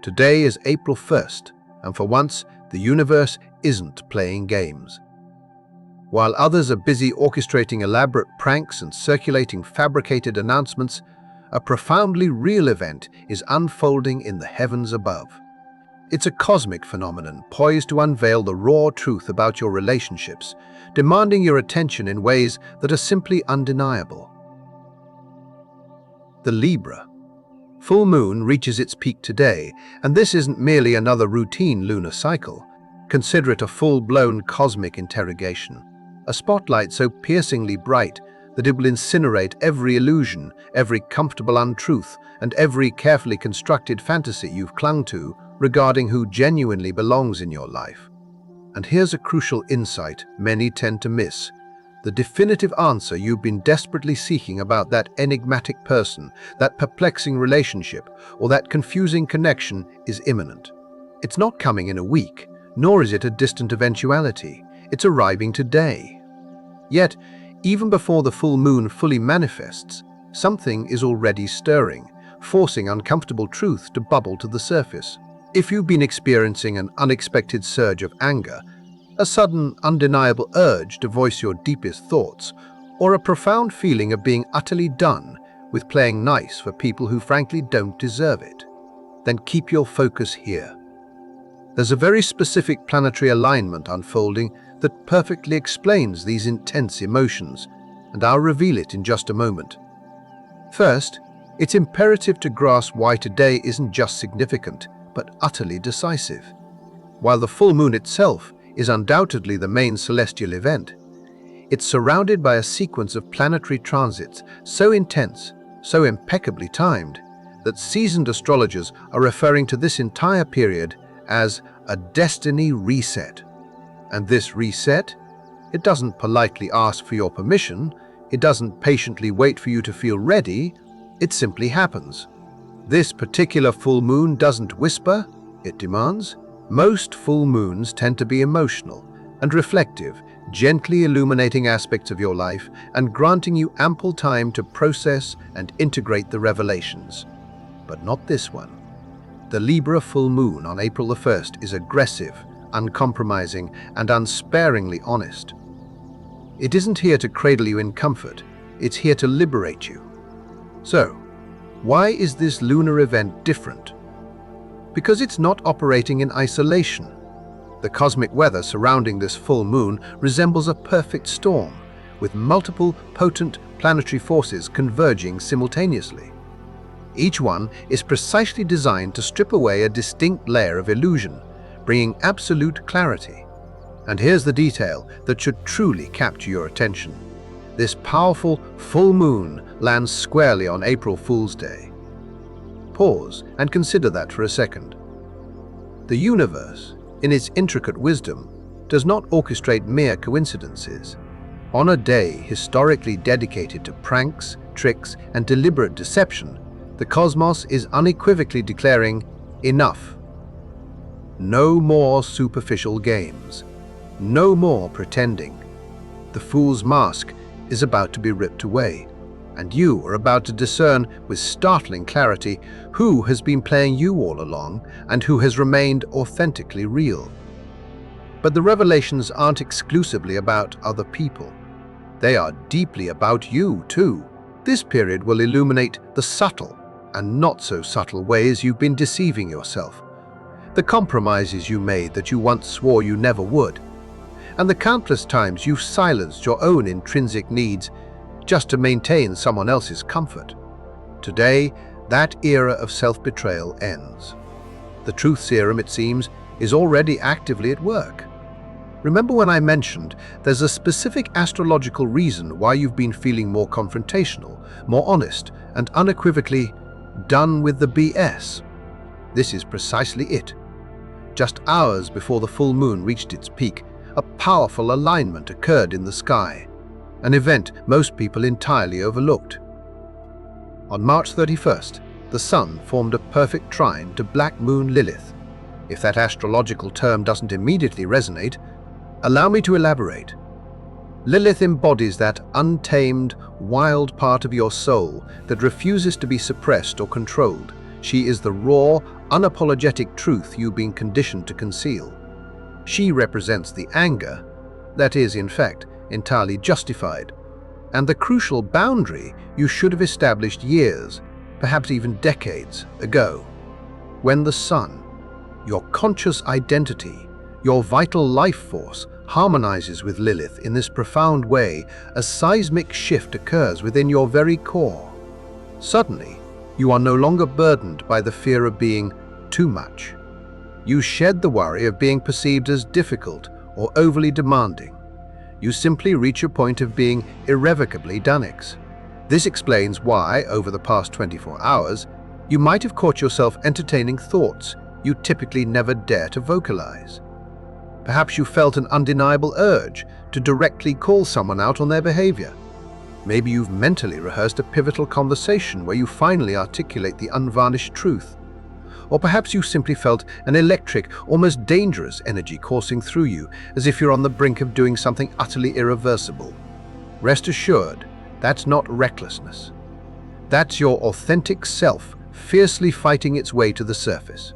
Today is April 1st, and for once, the universe isn't playing games. While others are busy orchestrating elaborate pranks and circulating fabricated announcements, a profoundly real event is unfolding in the heavens above. It's a cosmic phenomenon poised to unveil the raw truth about your relationships, demanding your attention in ways that are simply undeniable. The Libra full moon reaches its peak today, and this isn't merely another routine lunar cycle. Consider it a full-blown cosmic interrogation, a spotlight so piercingly bright that it will incinerate every illusion, every comfortable untruth, and every carefully constructed fantasy you've clung to regarding who genuinely belongs in your life. And here's a crucial insight many tend to miss. The definitive answer you've been desperately seeking about that enigmatic person, that perplexing relationship, or that confusing connection is imminent. It's not coming in a week, nor is it a distant eventuality. It's arriving today. Yet, even before the full moon fully manifests, something is already stirring, forcing uncomfortable truth to bubble to the surface. If you've been experiencing an unexpected surge of anger, a sudden, undeniable urge to voice your deepest thoughts, or a profound feeling of being utterly done with playing nice for people who frankly don't deserve it, then keep your focus here. There's a very specific planetary alignment unfolding that perfectly explains these intense emotions, and I'll reveal it in just a moment. First, it's imperative to grasp why today isn't just significant, but utterly decisive. While the full moon itself is undoubtedly the main celestial event, it's surrounded by a sequence of planetary transits so intense, so impeccably timed, that seasoned astrologers are referring to this entire period as a destiny reset. And this reset, it doesn't politely ask for your permission, it doesn't patiently wait for you to feel ready, it simply happens. This particular full moon doesn't whisper, it demands. Most full moons tend to be emotional and reflective, gently illuminating aspects of your life and granting you ample time to process and integrate the revelations. But not this one. The Libra full moon on April the 1st is aggressive, uncompromising, and unsparingly honest. It isn't here to cradle you in comfort, it's here to liberate you. So, why is this lunar event different? Because it's not operating in isolation. The cosmic weather surrounding this full moon resembles a perfect storm, with multiple potent planetary forces converging simultaneously. Each one is precisely designed to strip away a distinct layer of illusion, bringing absolute clarity. And here's the detail that should truly capture your attention. This powerful full moon lands squarely on April Fool's Day. Pause and consider that for a second. The universe, in its intricate wisdom, does not orchestrate mere coincidences. On a day historically dedicated to pranks, tricks, and deliberate deception, the cosmos is unequivocally declaring enough. No more superficial games. No more pretending. The fool's mask is about to be ripped away, and you are about to discern with startling clarity who has been playing you all along and who has remained authentically real. But the revelations aren't exclusively about other people. They are deeply about you, too. This period will illuminate the subtle and not so subtle ways you've been deceiving yourself, the compromises you made that you once swore you never would, and the countless times you've silenced your own intrinsic needs just to maintain someone else's comfort. Today, that era of self-betrayal ends. The truth serum, it seems, is already actively at work. Remember when I mentioned there's a specific astrological reason why you've been feeling more confrontational, more honest, and unequivocally done with the BS? This is precisely it. Just hours before the full moon reached its peak, a powerful alignment occurred in the sky, an event most people entirely overlooked. On March 31st, the Sun formed a perfect trine to Black Moon Lilith. If that astrological term doesn't immediately resonate, allow me to elaborate. Lilith embodies that untamed, wild part of your soul that refuses to be suppressed or controlled. She is the raw, unapologetic truth you've been conditioned to conceal. She represents the anger that is, in fact, entirely justified, and the crucial boundary you should have established years, perhaps even decades ago. When the sun, your conscious identity, your vital life force, harmonizes with Lilith in this profound way, a seismic shift occurs within your very core. Suddenly, you are no longer burdened by the fear of being too much. You shed the worry of being perceived as difficult or overly demanding. You simply reach a point of being irrevocably Dunix. This explains why, over the past 24 hours, you might have caught yourself entertaining thoughts you typically never dare to vocalize. Perhaps you felt an undeniable urge to directly call someone out on their behavior. Maybe you've mentally rehearsed a pivotal conversation where you finally articulate the unvarnished truth. Or perhaps you simply felt an electric, almost dangerous energy coursing through you, as if you're on the brink of doing something utterly irreversible. Rest assured, that's not recklessness. That's your authentic self fiercely fighting its way to the surface.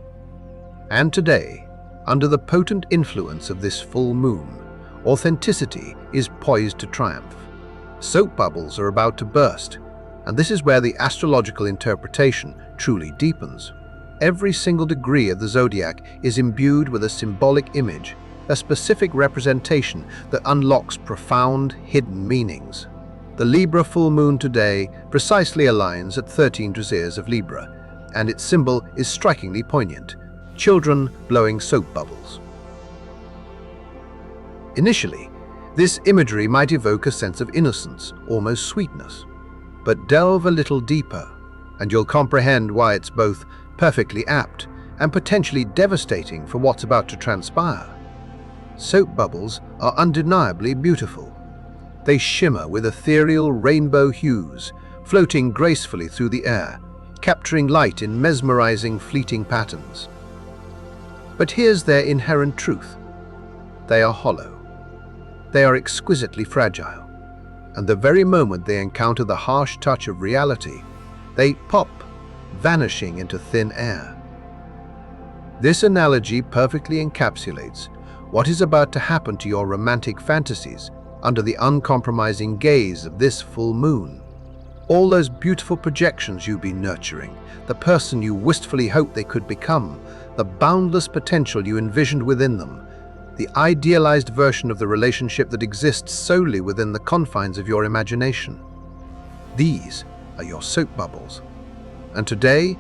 And today, under the potent influence of this full moon, authenticity is poised to triumph. Soap bubbles are about to burst, and this is where the astrological interpretation truly deepens. Every single degree of the zodiac is imbued with a symbolic image, a specific representation that unlocks profound, hidden meanings. The Libra full moon today precisely aligns at 13 degrees of Libra, and its symbol is strikingly poignant: children blowing soap bubbles. Initially, this imagery might evoke a sense of innocence, almost sweetness. But delve a little deeper, and you'll comprehend why it's both perfectly apt and potentially devastating for what's about to transpire. Soap bubbles are undeniably beautiful. They shimmer with ethereal rainbow hues, floating gracefully through the air, capturing light in mesmerizing, fleeting patterns. But here's their inherent truth. They are hollow. They are exquisitely fragile, and the very moment they encounter the harsh touch of reality, they pop, vanishing into thin air. This analogy perfectly encapsulates what is about to happen to your romantic fantasies under the uncompromising gaze of this full moon. All those beautiful projections you've been nurturing, the person you wistfully hoped they could become, the boundless potential you envisioned within them, the idealized version of the relationship that exists solely within the confines of your imagination. These are your soap bubbles. And today,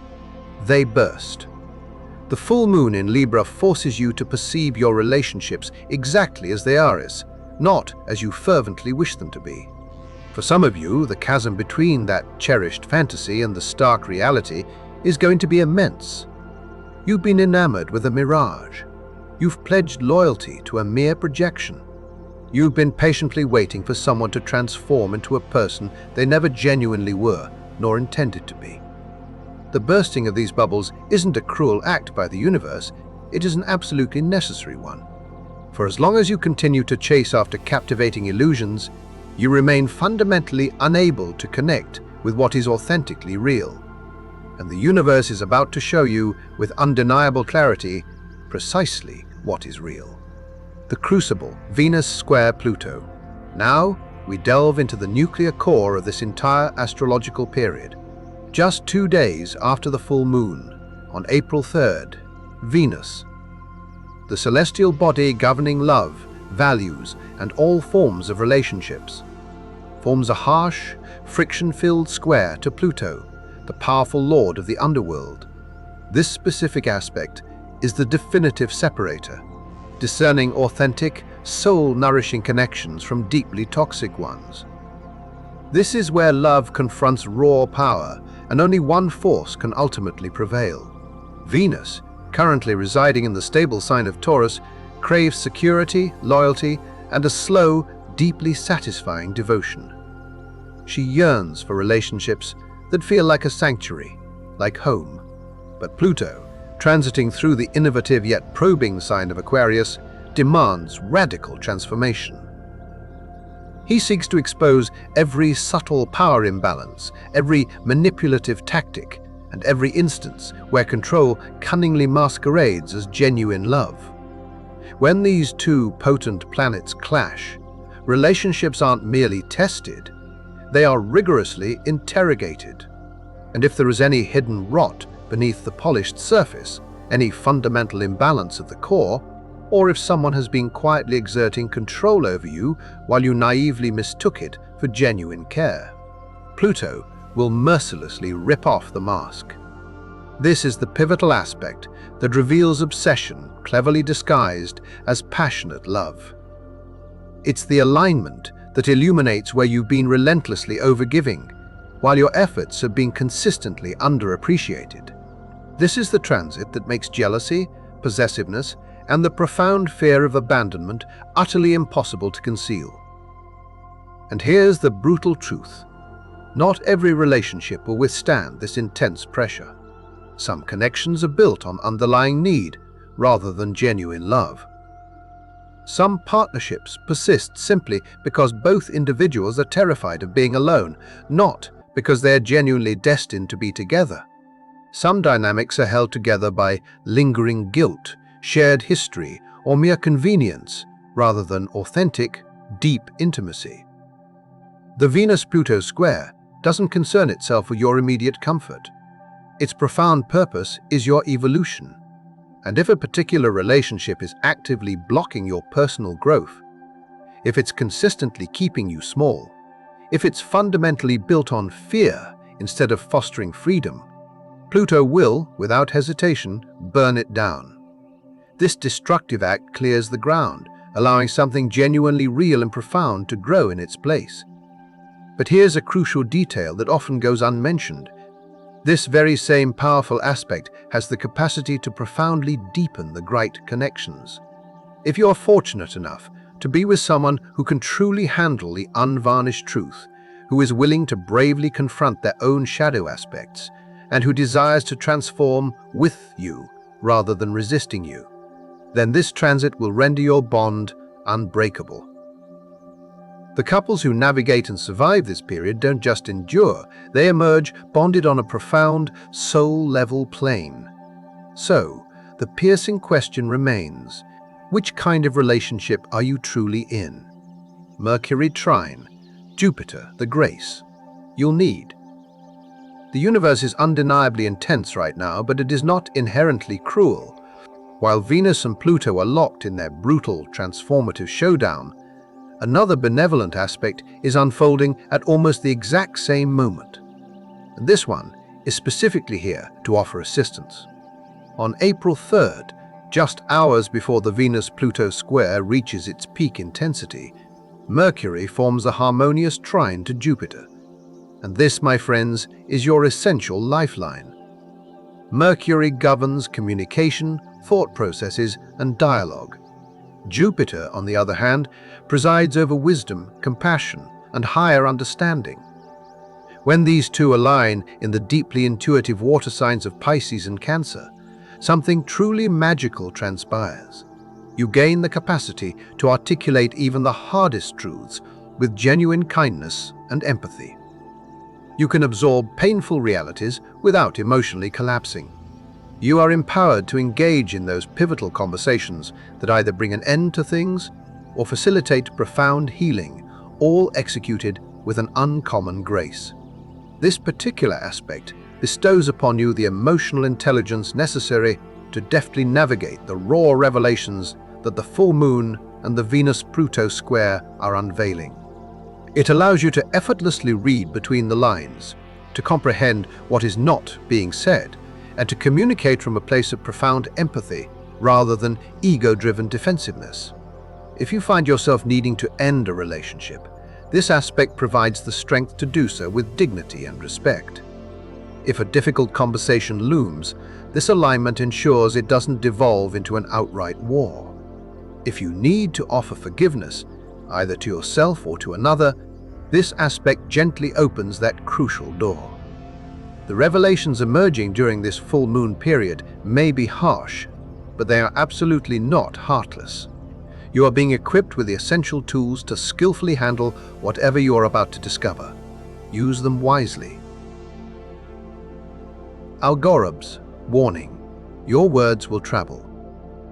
they burst. The full moon in Libra forces you to perceive your relationships exactly as they are, not as you fervently wish them to be. For some of you, the chasm between that cherished fantasy and the stark reality is going to be immense. You've been enamored with a mirage. You've pledged loyalty to a mere projection. You've been patiently waiting for someone to transform into a person they never genuinely were, nor intended to be. The bursting of these bubbles isn't a cruel act by the universe, it is an absolutely necessary one. For as long as you continue to chase after captivating illusions, you remain fundamentally unable to connect with what is authentically real. And the universe is about to show you, with undeniable clarity, precisely what is real. The crucible, Venus square Pluto. Now, we delve into the nuclear core of this entire astrological period. Just 2 days after the full moon, on April 3rd, Venus, the celestial body governing love, values, and all forms of relationships, forms a harsh, friction-filled square to Pluto, the powerful lord of the underworld. This specific aspect is the definitive separator, discerning authentic, soul-nourishing connections from deeply toxic ones. This is where love confronts raw power, and only one force can ultimately prevail. Venus, currently residing in the stable sign of Taurus, craves security, loyalty, and a slow, deeply satisfying devotion. She yearns for relationships that feel like a sanctuary, like home. But Pluto, transiting through the innovative yet probing sign of Aquarius, demands radical transformation. He seeks to expose every subtle power imbalance, every manipulative tactic, and every instance where control cunningly masquerades as genuine love. When these two potent planets clash, relationships aren't merely tested, they are rigorously interrogated. And if there is any hidden rot beneath the polished surface, any fundamental imbalance at the core, or if someone has been quietly exerting control over you while you naively mistook it for genuine care, Pluto will mercilessly rip off the mask. This is the pivotal aspect that reveals obsession cleverly disguised as passionate love. It's the alignment that illuminates where you've been relentlessly overgiving, while your efforts have been consistently underappreciated. This is the transit that makes jealousy, possessiveness, and the profound fear of abandonment utterly impossible to conceal. And here's the brutal truth. Not every relationship will withstand this intense pressure. Some connections are built on underlying need rather than genuine love. Some partnerships persist simply because both individuals are terrified of being alone, not because they are genuinely destined to be together. Some dynamics are held together by lingering guilt, shared history, or mere convenience, rather than authentic, deep intimacy. The Venus-Pluto square doesn't concern itself with your immediate comfort. Its profound purpose is your evolution. And if a particular relationship is actively blocking your personal growth, if it's consistently keeping you small, if it's fundamentally built on fear instead of fostering freedom, Pluto will, without hesitation, burn it down. This destructive act clears the ground, allowing something genuinely real and profound to grow in its place. But here's a crucial detail that often goes unmentioned. This very same powerful aspect has the capacity to profoundly deepen the great connections. If you're fortunate enough to be with someone who can truly handle the unvarnished truth, who is willing to bravely confront their own shadow aspects, and who desires to transform with you rather than resisting you, then this transit will render your bond unbreakable. The couples who navigate and survive this period don't just endure, they emerge bonded on a profound, soul-level plane. So, the piercing question remains, which kind of relationship are you truly in? Mercury trine, Jupiter the grace you'll need. The universe is undeniably intense right now, but it is not inherently cruel. While Venus and Pluto are locked in their brutal, transformative showdown, another benevolent aspect is unfolding at almost the exact same moment. And this one is specifically here to offer assistance. On April 3rd, just hours before the Venus-Pluto square reaches its peak intensity, Mercury forms a harmonious trine to Jupiter. And this, my friends, is your essential lifeline. Mercury governs communication, thought processes, and dialogue. Jupiter, on the other hand, presides over wisdom, compassion, and higher understanding. When these two align in the deeply intuitive water signs of Pisces and Cancer, something truly magical transpires. You gain the capacity to articulate even the hardest truths with genuine kindness and empathy. You can absorb painful realities without emotionally collapsing. You are empowered to engage in those pivotal conversations that either bring an end to things or facilitate profound healing, all executed with an uncommon grace. This particular aspect bestows upon you the emotional intelligence necessary to deftly navigate the raw revelations that the full moon and the Venus-Pluto square are unveiling. It allows you to effortlessly read between the lines, to comprehend what is not being said, and to communicate from a place of profound empathy rather than ego-driven defensiveness. If you find yourself needing to end a relationship, this aspect provides the strength to do so with dignity and respect. If a difficult conversation looms, this alignment ensures it doesn't devolve into an outright war. If you need to offer forgiveness, either to yourself or to another, this aspect gently opens that crucial door. The revelations emerging during this full moon period may be harsh, but they are absolutely not heartless. You are being equipped with the essential tools to skillfully handle whatever you are about to discover. Use them wisely. Algarab's warning: your words will travel.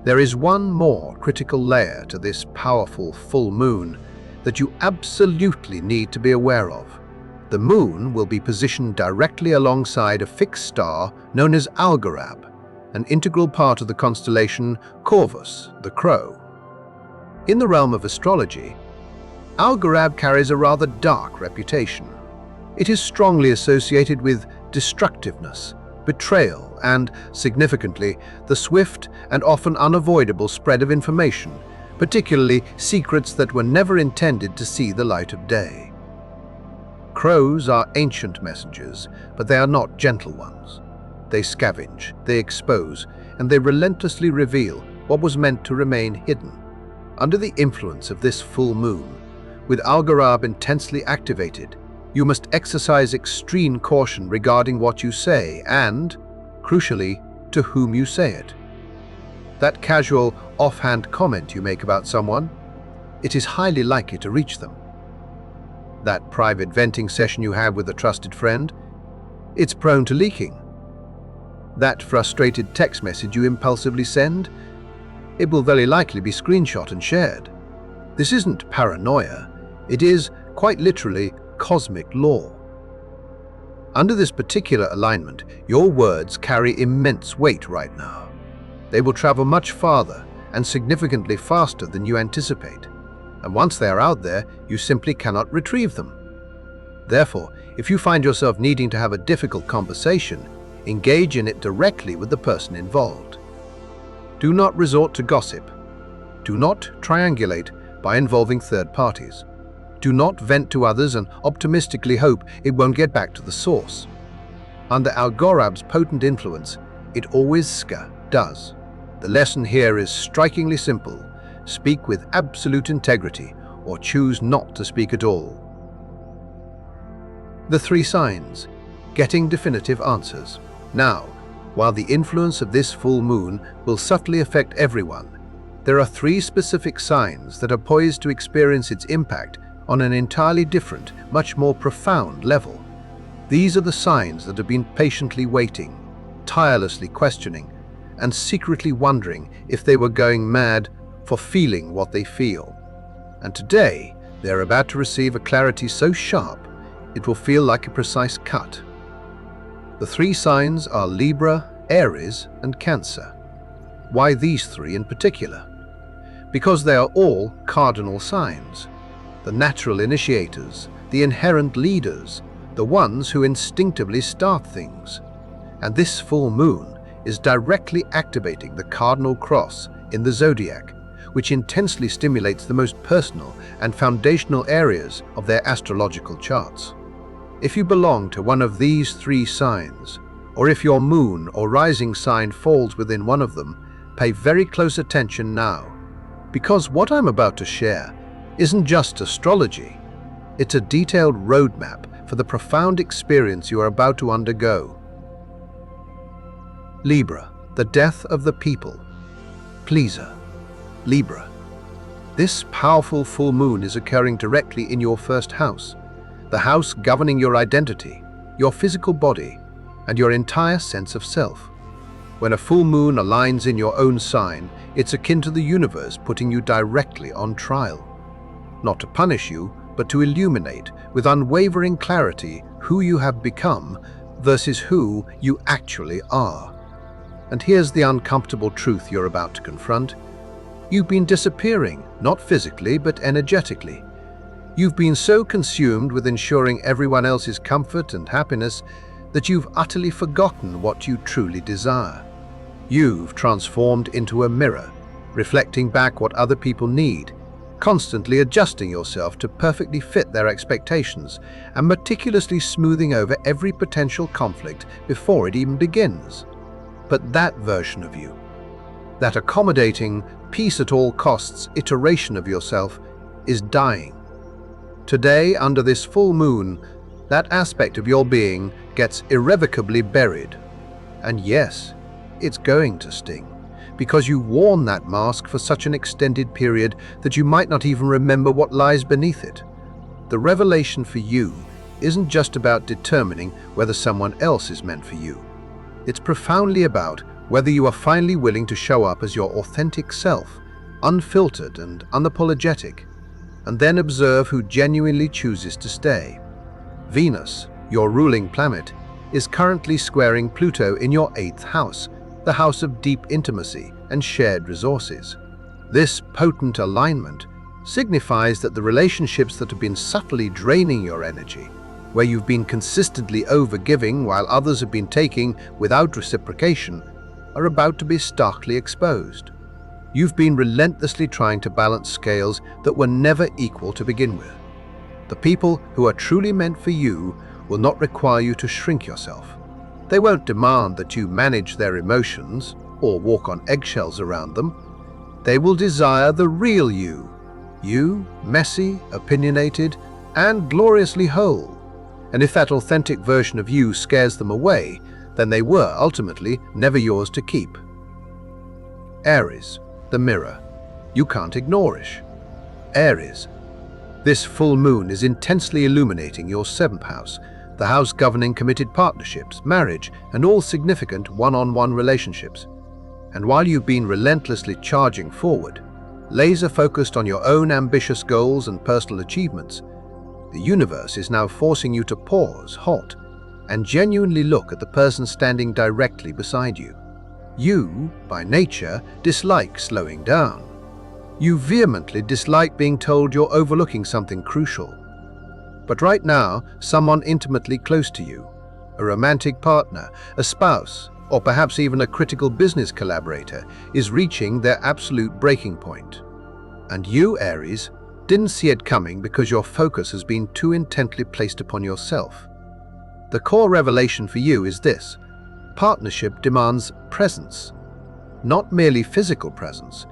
There is one more critical layer to this powerful full moon that you absolutely need to be aware of. The moon will be positioned directly alongside a fixed star known as Algarab, an integral part of the constellation Corvus, the Crow. In the realm of astrology, Algarab carries a rather dark reputation. It is strongly associated with destructiveness, betrayal, and, significantly, the swift and often unavoidable spread of information, particularly secrets that were never intended to see the light of day. Crows are ancient messengers, but they are not gentle ones. They scavenge, they expose, and they relentlessly reveal what was meant to remain hidden. Under the influence of this full moon, with Algarab intensely activated, you must exercise extreme caution regarding what you say and, crucially, to whom you say it. That casual, offhand comment you make about someone, it is highly likely to reach them. That private venting session you have with a trusted friend, it's prone to leaking. That frustrated text message you impulsively send, it will very likely be screenshot and shared. This isn't paranoia, it is, quite literally, cosmic law. Under this particular alignment, your words carry immense weight right now. They will travel much farther and significantly faster than you anticipate. And once they are out there, you simply cannot retrieve them. Therefore, if you find yourself needing to have a difficult conversation, engage in it directly with the person involved. Do not resort to gossip. Do not triangulate by involving third parties. Do not vent to others and optimistically hope it won't get back to the source. Under Algarab's potent influence, it always does. The lesson here is strikingly simple. Speak with absolute integrity, or choose not to speak at all. The 3 signs: getting definitive answers. Now, while the influence of this full moon will subtly affect everyone, there are 3 specific signs that are poised to experience its impact on an entirely different, much more profound level. These are the signs that have been patiently waiting, tirelessly questioning, and secretly wondering if they were going mad for feeling what they feel. And today, they are about to receive a clarity so sharp, it will feel like a precise cut. The 3 signs are Libra, Aries, and Cancer. Why these 3 in particular? Because they are all cardinal signs. The natural initiators, the inherent leaders, the ones who instinctively start things. And this full moon is directly activating the cardinal cross in the Zodiac, which intensely stimulates the most personal and foundational areas of their astrological charts. If you belong to one of these 3 signs, or if your moon or rising sign falls within one of them, pay very close attention now, because what I'm about to share isn't just astrology, it's a detailed roadmap for the profound experience you are about to undergo. Libra, the death of the people. Pleaser. Libra. This powerful full moon is occurring directly in your first house, the house governing your identity, your physical body, and your entire sense of self. When a full moon aligns in your own sign, it's akin to the universe putting you directly on trial. Not to punish you, but to illuminate with unwavering clarity who you have become versus who you actually are. And here's the uncomfortable truth you're about to confront. You've been disappearing, not physically, but energetically. You've been so consumed with ensuring everyone else's comfort and happiness that you've utterly forgotten what you truly desire. You've transformed into a mirror, reflecting back what other people need, constantly adjusting yourself to perfectly fit their expectations and meticulously smoothing over every potential conflict before it even begins. But that version of you, that accommodating, peace at all costs iteration of yourself, is dying. Today, under this full moon, that aspect of your being gets irrevocably buried. And yes, it's going to sting, because you worn that mask for such an extended period that you might not even remember what lies beneath it. The revelation for you isn't just about determining whether someone else is meant for you. It's profoundly about whether you are finally willing to show up as your authentic self, unfiltered and unapologetic, and then observe who genuinely chooses to stay. Venus, your ruling planet, is currently squaring Pluto in your 8th house, the house of deep intimacy and shared resources. This potent alignment signifies that the relationships that have been subtly draining your energy, where you've been consistently overgiving while others have been taking without reciprocation, are about to be starkly exposed. You've been relentlessly trying to balance scales that were never equal to begin with. The people who are truly meant for you will not require you to shrink yourself. They won't demand that you manage their emotions or walk on eggshells around them. They will desire the real you. You, messy, opinionated, and gloriously whole. And if that authentic version of you scares them away, then they were ultimately never yours to keep. Aries, the mirror. You can't ignore it. Aries. This full moon is intensely illuminating your 7th house, the house governing committed partnerships, marriage, and all significant one-on-one relationships. And while you've been relentlessly charging forward, laser-focused on your own ambitious goals and personal achievements, the universe is now forcing you to pause, halt, and genuinely look at the person standing directly beside you. You, by nature, dislike slowing down. You vehemently dislike being told you're overlooking something crucial. But right now, someone intimately close to you, a romantic partner, a spouse, or perhaps even a critical business collaborator, is reaching their absolute breaking point. And you, Aries, didn't see it coming because your focus has been too intently placed upon yourself. The core revelation for you is this: partnership demands presence. Not merely physical presence,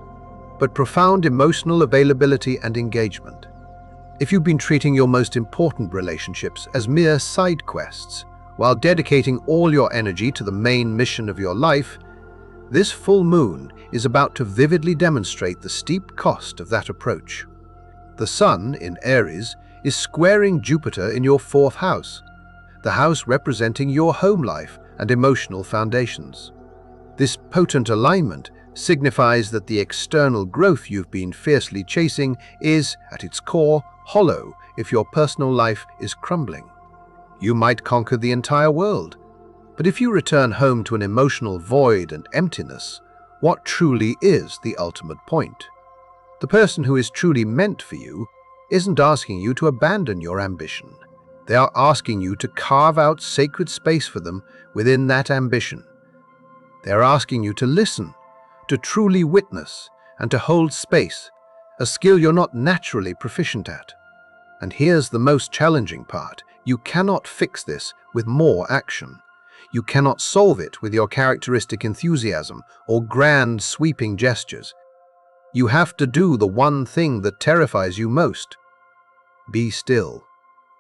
but profound emotional availability and engagement. If you've been treating your most important relationships as mere side quests, while dedicating all your energy to the main mission of your life, this full moon is about to vividly demonstrate the steep cost of that approach. The Sun, in Aries, is squaring Jupiter in your 4th house, the house representing your home life and emotional foundations. This potent alignment signifies that the external growth you've been fiercely chasing is, at its core, hollow if your personal life is crumbling. You might conquer the entire world, but if you return home to an emotional void and emptiness, what truly is the ultimate point? The person who is truly meant for you isn't asking you to abandon your ambition. They are asking you to carve out sacred space for them within that ambition. They are asking you to listen, to truly witness, and to hold space, a skill you're not naturally proficient at. And here's the most challenging part: you cannot fix this with more action. You cannot solve it with your characteristic enthusiasm or grand, sweeping gestures. You have to do the one thing that terrifies you most. Be still.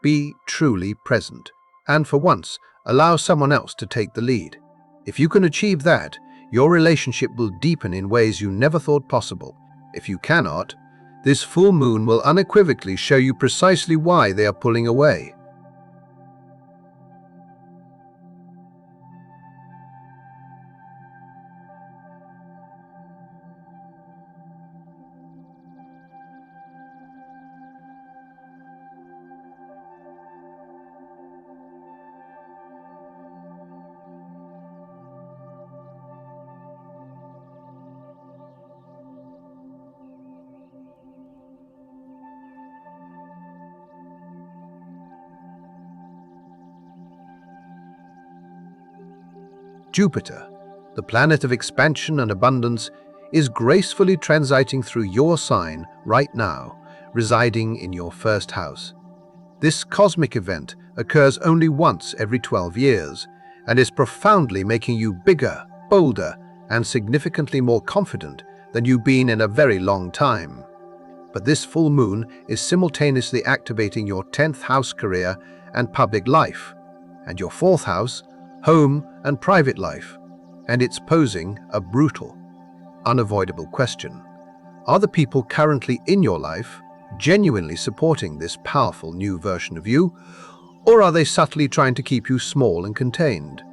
Be truly present. And for once, allow someone else to take the lead. If you can achieve that, your relationship will deepen in ways you never thought possible. If you cannot, this full moon will unequivocally show you precisely why they are pulling away. Jupiter, the planet of expansion and abundance, is gracefully transiting through your sign right now, residing in your 1st house. This cosmic event occurs only once every 12 years and is profoundly making you bigger, bolder, and significantly more confident than you've been in a very long time. But this full moon is simultaneously activating your 10th house career and public life, and your 4th house, home and private life, and it's posing a brutal, unavoidable question. Are the people currently in your life genuinely supporting this powerful new version of you, or are they subtly trying to keep you small and contained?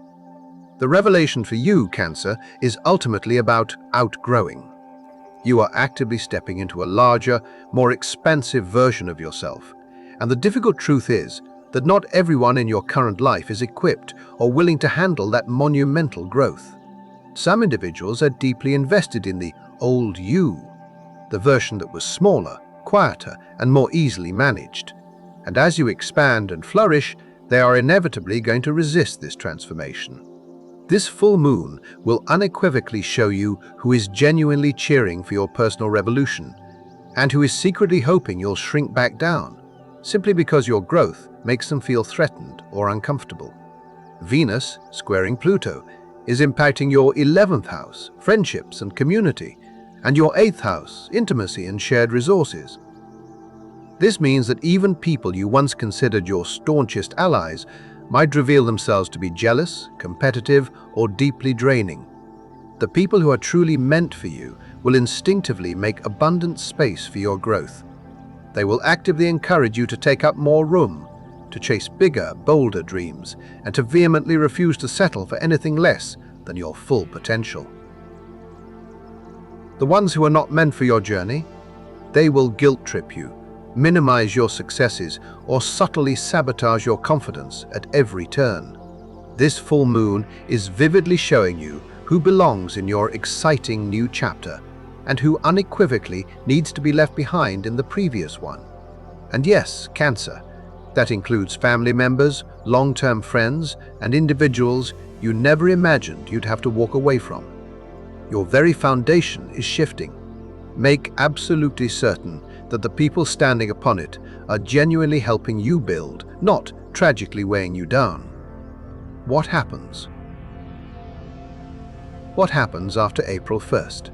The revelation for you, Cancer, is ultimately about outgrowing. You are actively stepping into a larger, more expansive version of yourself. And the difficult truth is that not everyone in your current life is equipped or willing to handle that monumental growth. Some individuals are deeply invested in the old you, the version that was smaller, quieter, and more easily managed. And as you expand and flourish, they are inevitably going to resist this transformation. This full moon will unequivocally show you who is genuinely cheering for your personal revolution and who is secretly hoping you'll shrink back down, simply because your growth makes them feel threatened or uncomfortable. Venus, squaring Pluto, is impacting your 11th house, friendships and community, and your 8th house, intimacy and shared resources. This means that even people you once considered your staunchest allies might reveal themselves to be jealous, competitive, or deeply draining. The people who are truly meant for you will instinctively make abundant space for your growth. They will actively encourage you to take up more room, to chase bigger, bolder dreams, and to vehemently refuse to settle for anything less than your full potential. The ones who are not meant for your journey, they will guilt-trip you, minimize your successes, or subtly sabotage your confidence at every turn. This full moon is vividly showing you who belongs in your exciting new chapter and who unequivocally needs to be left behind in the previous one. And yes, Cancer, that includes family members, long-term friends, and individuals you never imagined you'd have to walk away from. Your very foundation is shifting. Make absolutely certain that the people standing upon it are genuinely helping you build, not tragically weighing you down. What happens? What happens after April 1st?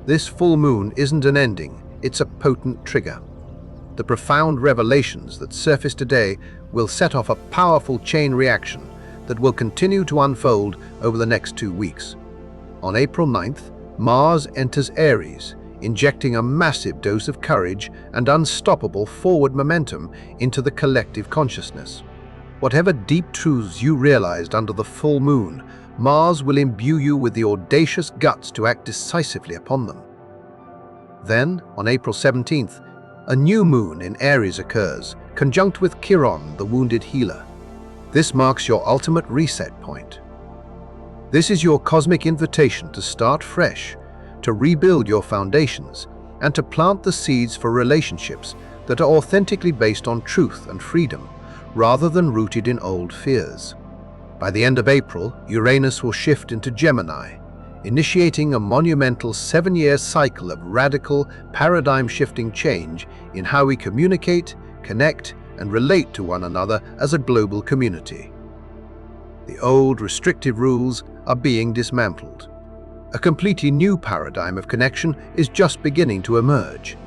This full moon isn't an ending, it's a potent trigger. The profound revelations that surface today will set off a powerful chain reaction that will continue to unfold over the next 2 weeks. On April 9th, Mars enters Aries, injecting a massive dose of courage and unstoppable forward momentum into the collective consciousness. Whatever deep truths you realized under the full moon, Mars will imbue you with the audacious guts to act decisively upon them. Then, on April 17th, a new moon in Aries occurs, conjunct with Chiron, the wounded healer. This marks your ultimate reset point. This is your cosmic invitation to start fresh, to rebuild your foundations, and to plant the seeds for relationships that are authentically based on truth and freedom, rather than rooted in old fears. By the end of April, Uranus will shift into Gemini, initiating a monumental 7-year cycle of radical, paradigm-shifting change in how we communicate, connect, and relate to one another as a global community. The old, restrictive rules are being dismantled. A completely new paradigm of connection is just beginning to emerge.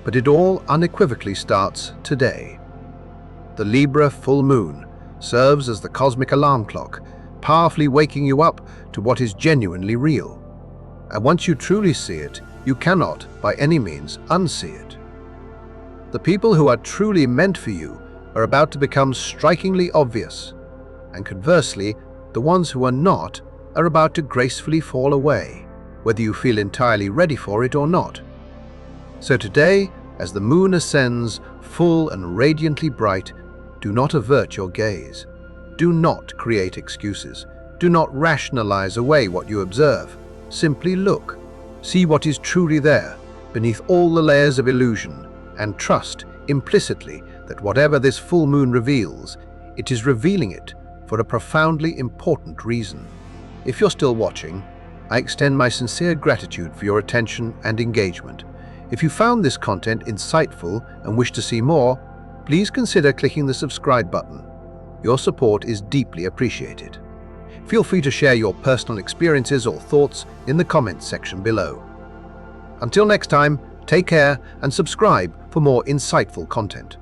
But it all unequivocally starts today. The Libra full moon serves as the cosmic alarm clock, powerfully waking you up to what is genuinely real. And once you truly see it, you cannot, by any means, unsee it. The people who are truly meant for you are about to become strikingly obvious, and conversely, the ones who are not are about to gracefully fall away, whether you feel entirely ready for it or not. So today, as the moon ascends, full and radiantly bright, do not avert your gaze. Do not create excuses. Do not rationalize away what you observe. Simply look. See what is truly there, beneath all the layers of illusion, and trust implicitly that whatever this full moon reveals, it is revealing it for a profoundly important reason. If you're still watching, I extend my sincere gratitude for your attention and engagement. If you found this content insightful and wish to see more, please consider clicking the subscribe button. Your support is deeply appreciated. Feel free to share your personal experiences or thoughts in the comments section below. Until next time, take care and subscribe for more insightful content.